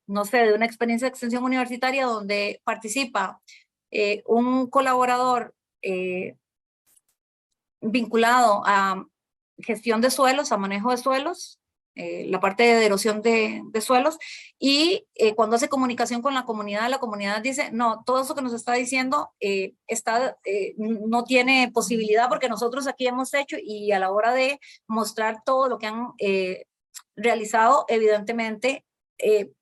no sé, de una experiencia de extensión universitaria donde participa un colaborador vinculado a gestión de suelos, a manejo de suelos, la parte de erosión de suelos, y cuando hace comunicación con la comunidad dice, no, todo eso que nos está diciendo no tiene posibilidad porque nosotros aquí hemos hecho, y a la hora de mostrar todo lo que han realizado, evidentemente,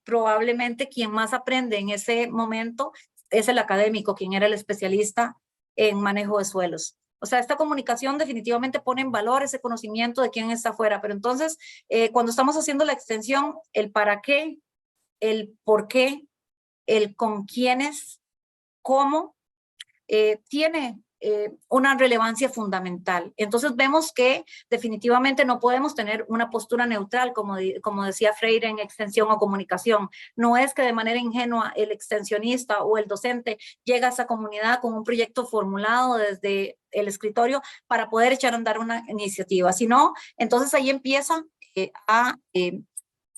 probablemente quien más aprende en ese momento es el académico, quien era el especialista en manejo de suelos. O sea, esta comunicación definitivamente pone en valor ese conocimiento de quién está afuera, pero entonces cuando estamos haciendo la extensión, el para qué, el por qué, el con quiénes, cómo, tiene una relevancia fundamental. Entonces vemos que definitivamente no podemos tener una postura neutral, como decía Freire, en extensión o comunicación. No es que de manera ingenua el extensionista o el docente llega a esa comunidad con un proyecto formulado desde el escritorio para poder echar a andar una iniciativa, sino entonces ahí empieza a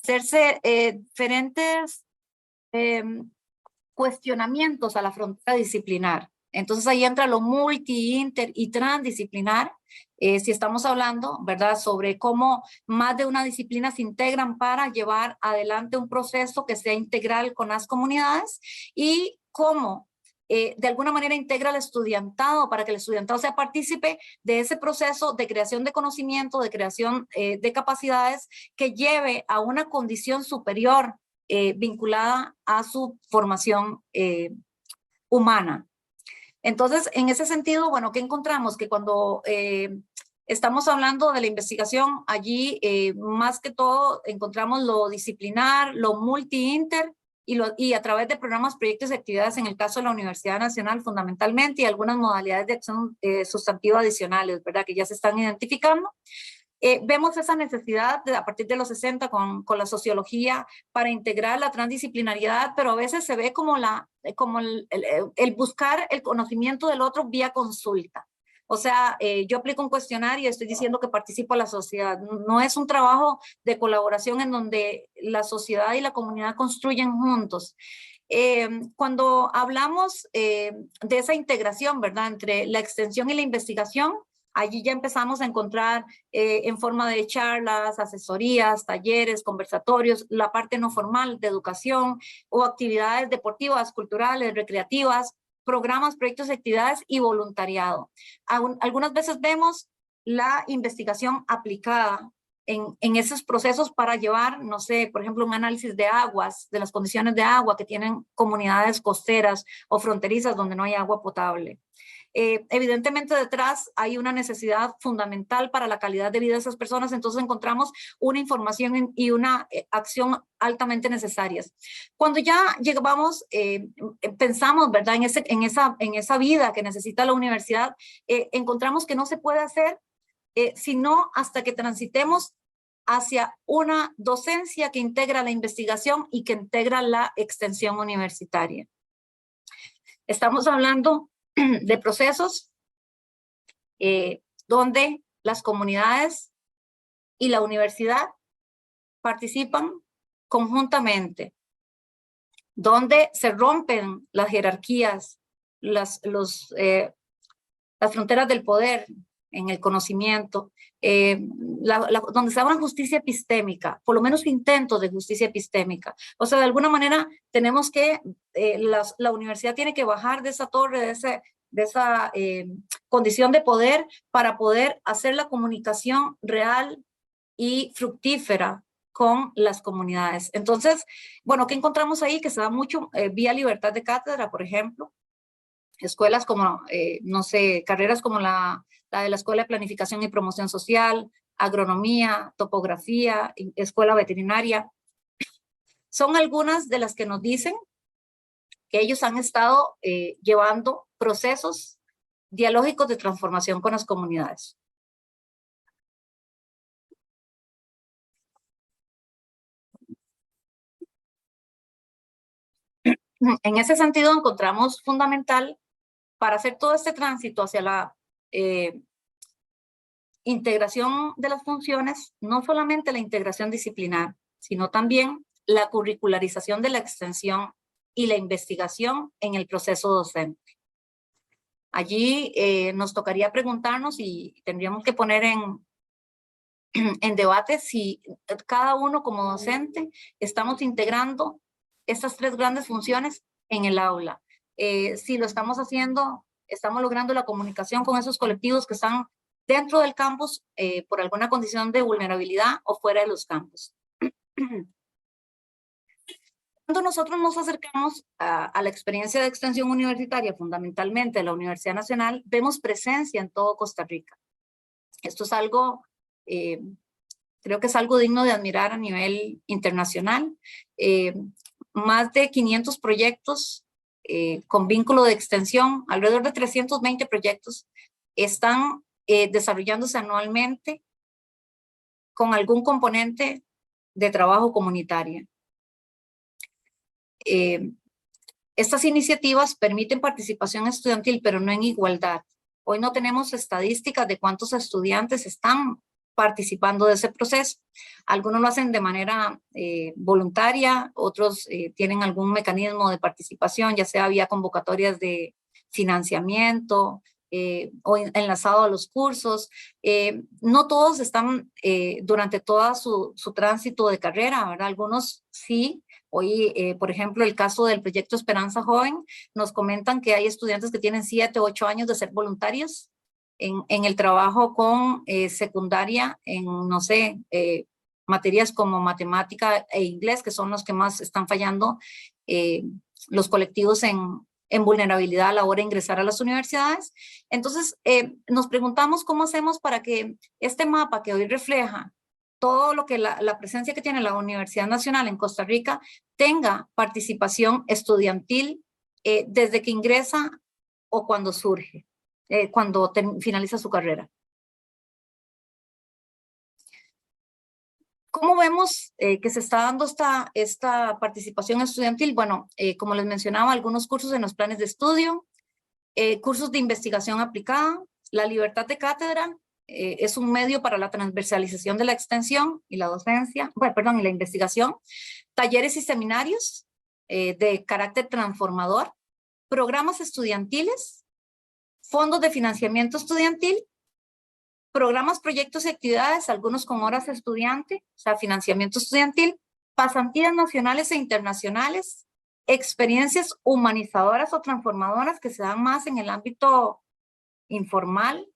hacerse diferentes cuestionamientos a la frontera disciplinar. Entonces ahí entra lo multi, inter y transdisciplinar. Si estamos hablando, ¿verdad?, sobre cómo más de una disciplina se integran para llevar adelante un proceso que sea integral con las comunidades y cómo de alguna manera integra al estudiantado para que el estudiantado sea partícipe de ese proceso de creación de conocimiento, de creación de capacidades que lleve a una condición superior vinculada a su formación humana. Entonces, en ese sentido, bueno, ¿qué encontramos? Que cuando estamos hablando de la investigación, allí más que todo encontramos lo disciplinar, lo multi-inter y a través de programas, proyectos y actividades en el caso de la Universidad Nacional fundamentalmente y algunas modalidades de acción sustantiva adicionales, ¿verdad? Que ya se están identificando. Vemos esa necesidad a partir de los 60 con la sociología para integrar la transdisciplinariedad, pero a veces se ve como el buscar el conocimiento del otro vía consulta. O sea, yo aplico un cuestionario y estoy diciendo que participo en la sociedad. No es un trabajo de colaboración en donde la sociedad y la comunidad construyen juntos. Cuando hablamos de esa integración, ¿verdad?, entre la extensión y la investigación, allí ya empezamos a encontrar en forma de charlas, asesorías, talleres, conversatorios, la parte no formal de educación o actividades deportivas, culturales, recreativas, programas, proyectos, actividades y voluntariado. Algunas veces vemos la investigación aplicada en esos procesos para llevar, no sé, por ejemplo, un análisis de aguas, de las condiciones de agua que tienen comunidades costeras o fronterizas donde no hay agua potable. Evidentemente detrás hay una necesidad fundamental para la calidad de vida de esas personas, entonces encontramos una información y una acción altamente necesarias. Cuando ya llegamos, pensamos, ¿verdad?, en esa vida que necesita la universidad, encontramos que no se puede hacer sino hasta que transitemos hacia una docencia que integra la investigación y que integra la extensión universitaria. Estamos hablando de procesos donde las comunidades y la universidad participan conjuntamente, donde se rompen las jerarquías, las fronteras del poder en el conocimiento, donde se da una justicia epistémica, por lo menos intentos de justicia epistémica. O sea, de alguna manera tenemos que, la universidad tiene que bajar de esa torre, de esa condición de poder para poder hacer la comunicación real y fructífera con las comunidades. Entonces, bueno, ¿qué encontramos ahí? Que se da mucho vía libertad de cátedra, por ejemplo. Escuelas como, no sé, carreras como la de la Escuela de Planificación y Promoción Social, agronomía, topografía, escuela veterinaria. Son algunas de las que nos dicen que ellos han estado llevando procesos dialógicos de transformación con las comunidades. En ese sentido encontramos fundamental para hacer todo este tránsito hacia la integración de las funciones, no solamente la integración disciplinar, sino también la curricularización de la extensión y la investigación en el proceso docente. Allí nos tocaría preguntarnos y tendríamos que poner en debate si cada uno como docente estamos integrando estas tres grandes funciones en el aula. Si lo estamos haciendo, estamos logrando la comunicación con esos colectivos que están dentro del campus por alguna condición de vulnerabilidad o fuera de los campus. Cuando nosotros nos acercamos a la experiencia de extensión universitaria, fundamentalmente de la Universidad Nacional, vemos presencia en todo Costa Rica. Esto es algo, creo que es algo digno de admirar a nivel internacional. Más de 500 proyectos con vínculo de extensión, alrededor de 320 proyectos, están desarrollándose anualmente con algún componente de trabajo comunitario. Estas iniciativas permiten participación estudiantil, pero no en igualdad. Hoy no tenemos estadísticas de cuántos estudiantes están participando de ese proceso. Algunos lo hacen de manera voluntaria, otros tienen algún mecanismo de participación, ya sea vía convocatorias de financiamiento, o enlazado a los cursos. No todos están durante toda su tránsito de carrera, ¿verdad? Algunos sí. Hoy, por ejemplo, el caso del proyecto Esperanza Joven, nos comentan que hay estudiantes que tienen 7 o 8 años de ser voluntarios en el trabajo con secundaria, en, no sé, materias como matemática e inglés, que son los que más están fallando los colectivos en vulnerabilidad a la hora de ingresar a las universidades. Entonces, nos preguntamos cómo hacemos para que este mapa que hoy refleja todo lo que la presencia que tiene la Universidad Nacional en Costa Rica tenga participación estudiantil desde que ingresa o cuando surge, cuando finaliza su carrera. ¿Cómo vemos que se está dando esta participación estudiantil? Bueno, como les mencionaba, algunos cursos en los planes de estudio, cursos de investigación aplicada, la libertad de cátedra es un medio para la transversalización de la extensión y la docencia, bueno, perdón, y la investigación, talleres y seminarios de carácter transformador, programas estudiantiles, fondos de financiamiento estudiantil, programas, proyectos y actividades, algunos con horas estudiante, o sea, financiamiento estudiantil, pasantías nacionales e internacionales, experiencias humanizadoras o transformadoras que se dan más en el ámbito informal,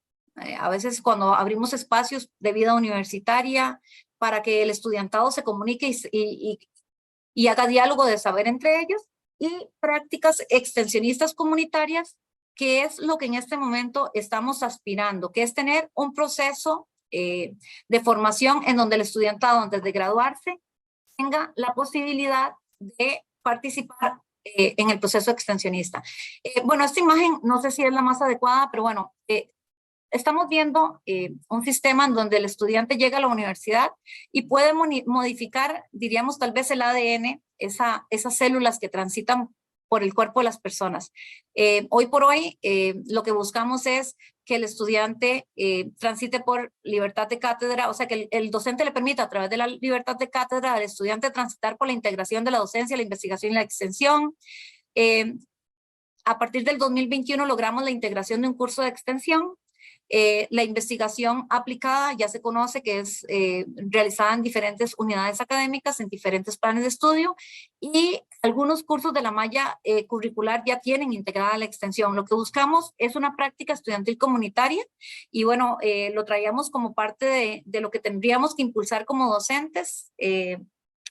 a veces cuando abrimos espacios de vida universitaria para que el estudiantado se comunique y haga diálogo de saber entre ellos, y prácticas extensionistas comunitarias, que es lo que en este momento estamos aspirando, que es tener un proceso de formación en donde el estudiantado antes de graduarse tenga la posibilidad de participar en el proceso extensionista. Bueno, esta imagen no sé si es la más adecuada, pero bueno, estamos viendo un sistema en donde el estudiante llega a la universidad y puede modificar, diríamos tal vez el ADN, esas células que transitan por el cuerpo de las personas. Hoy por hoy lo que buscamos es que el estudiante transite por libertad de cátedra, o sea que el docente le permita a través de la libertad de cátedra al estudiante transitar por la integración de la docencia, la investigación y la extensión. A partir del 2021 logramos la integración de un curso de extensión. La investigación aplicada ya se conoce que es realizada en diferentes unidades académicas, en diferentes planes de estudio, y algunos cursos de la malla curricular ya tienen integrada la extensión. Lo que buscamos es una práctica estudiantil comunitaria y bueno, lo traíamos como parte de lo que tendríamos que impulsar como docentes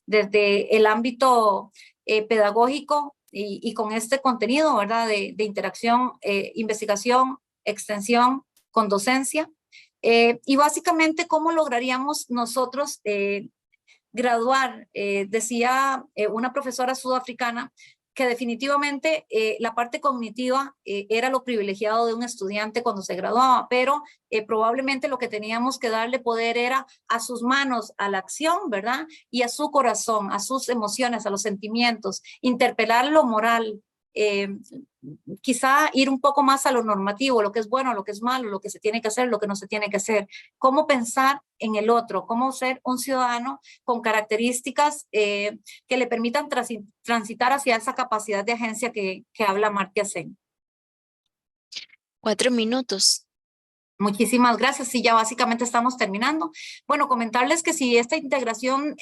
desde el ámbito pedagógico y con este contenido, ¿verdad? De interacción, investigación, extensión, con docencia, y básicamente cómo lograríamos nosotros graduar. Decía una profesora sudafricana que definitivamente la parte cognitiva era lo privilegiado de un estudiante cuando se graduaba, pero probablemente lo que teníamos que darle poder era a sus manos, a la acción, ¿verdad? Y a su corazón, a sus emociones, a los sentimientos, interpelar lo moral, quizá ir un poco más a lo normativo, lo que es bueno, lo que es malo, lo que se tiene que hacer, lo que no se tiene que hacer, cómo pensar en el otro, cómo ser un ciudadano con características que le permitan transitar hacia esa capacidad de agencia que habla Amartya Sen. 4 minutos. Muchísimas gracias. Sí, ya básicamente estamos terminando. Bueno, comentarles que si esta integración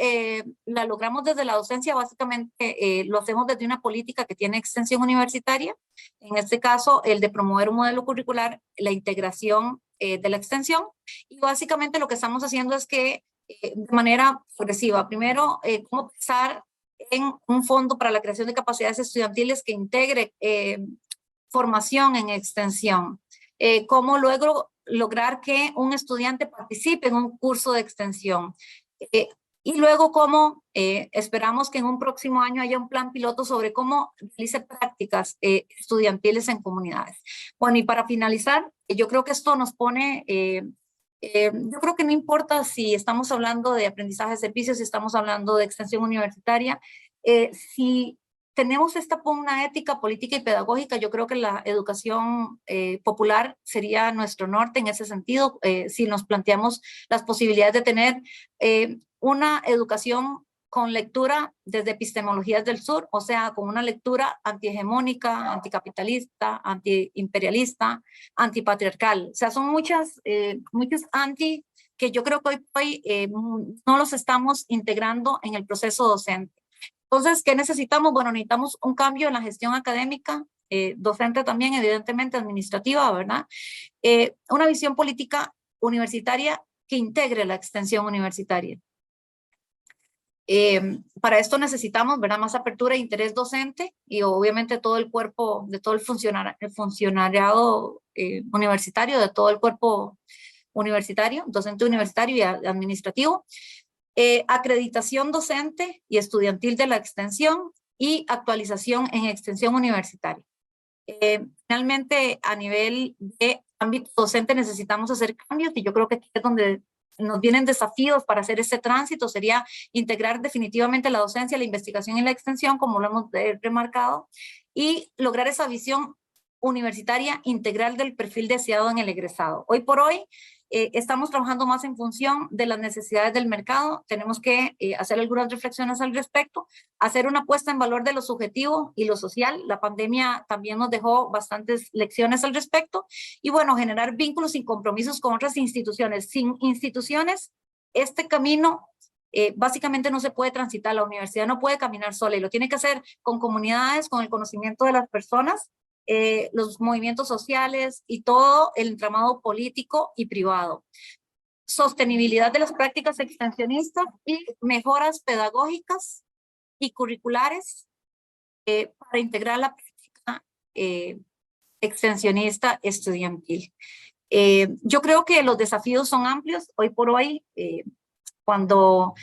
la logramos desde la docencia, básicamente lo hacemos desde una política que tiene extensión universitaria. En este caso, el de promover un modelo curricular, la integración de la extensión. Y básicamente lo que estamos haciendo es que de manera progresiva, primero, cómo pensar en un fondo para la creación de capacidades estudiantiles que integre formación en extensión. Cómo luego lograr que un estudiante participe en un curso de extensión. Y luego cómo esperamos que en un próximo año haya un plan piloto sobre cómo realice prácticas estudiantiles en comunidades. Bueno, y para finalizar, yo creo que esto nos pone, yo creo que no importa si estamos hablando de aprendizaje de servicios, si estamos hablando de extensión universitaria, si tenemos esta pugna ética, política y pedagógica, yo creo que la educación popular sería nuestro norte en ese sentido, si nos planteamos las posibilidades de tener una educación con lectura desde epistemologías del sur, o sea, con una lectura antihegemónica, anticapitalista, antiimperialista, antipatriarcal. O sea, son muchos anti que yo creo que hoy no los estamos integrando en el proceso docente. Entonces, ¿qué necesitamos? Bueno, necesitamos un cambio en la gestión académica, docente también, evidentemente administrativa, ¿verdad? Una visión política universitaria que integre la extensión universitaria. Para esto necesitamos, ¿verdad?, más apertura e interés docente y obviamente todo el cuerpo, de todo el funcionariado universitario, de todo el cuerpo universitario, docente universitario y administrativo, acreditación docente y estudiantil de la extensión y actualización en extensión universitaria. Finalmente, a nivel de ámbito docente necesitamos hacer cambios y yo creo que aquí es donde nos vienen desafíos para hacer este tránsito, sería integrar definitivamente la docencia, la investigación y la extensión, como lo hemos remarcado, y lograr esa visión universitaria integral del perfil deseado en el egresado. Hoy por hoy estamos trabajando más en función de las necesidades del mercado, tenemos que hacer algunas reflexiones al respecto, hacer una puesta en valor de lo subjetivo y lo social. La pandemia también nos dejó bastantes lecciones al respecto y bueno, generar vínculos y compromisos con otras instituciones. Sin instituciones, este camino básicamente no se puede transitar, la universidad no puede caminar sola y lo tiene que hacer con comunidades, con el conocimiento de las personas, los movimientos sociales y todo el entramado político y privado. Sostenibilidad de las prácticas extensionistas y mejoras pedagógicas y curriculares para integrar la práctica extensionista estudiantil. Yo creo que los desafíos son amplios. Hoy por hoy, cuando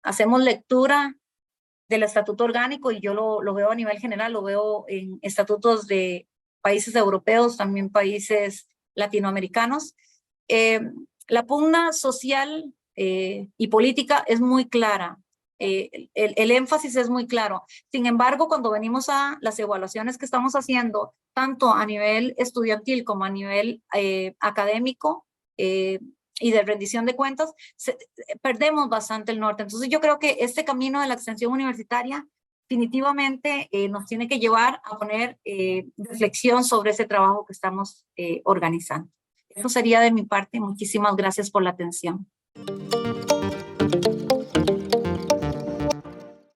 hacemos lectura del estatuto orgánico, y yo lo veo a nivel general, lo veo en estatutos de países europeos, también países latinoamericanos, la pugna social y política es muy clara, el énfasis es muy claro. Sin embargo, cuando venimos a las evaluaciones que estamos haciendo, tanto a nivel estudiantil como a nivel académico, y de rendición de cuentas, perdemos bastante el norte. Entonces yo creo que este camino de la extensión universitaria definitivamente nos tiene que llevar a poner reflexión sobre ese trabajo que estamos organizando. Eso sería de mi parte. Muchísimas gracias por la atención.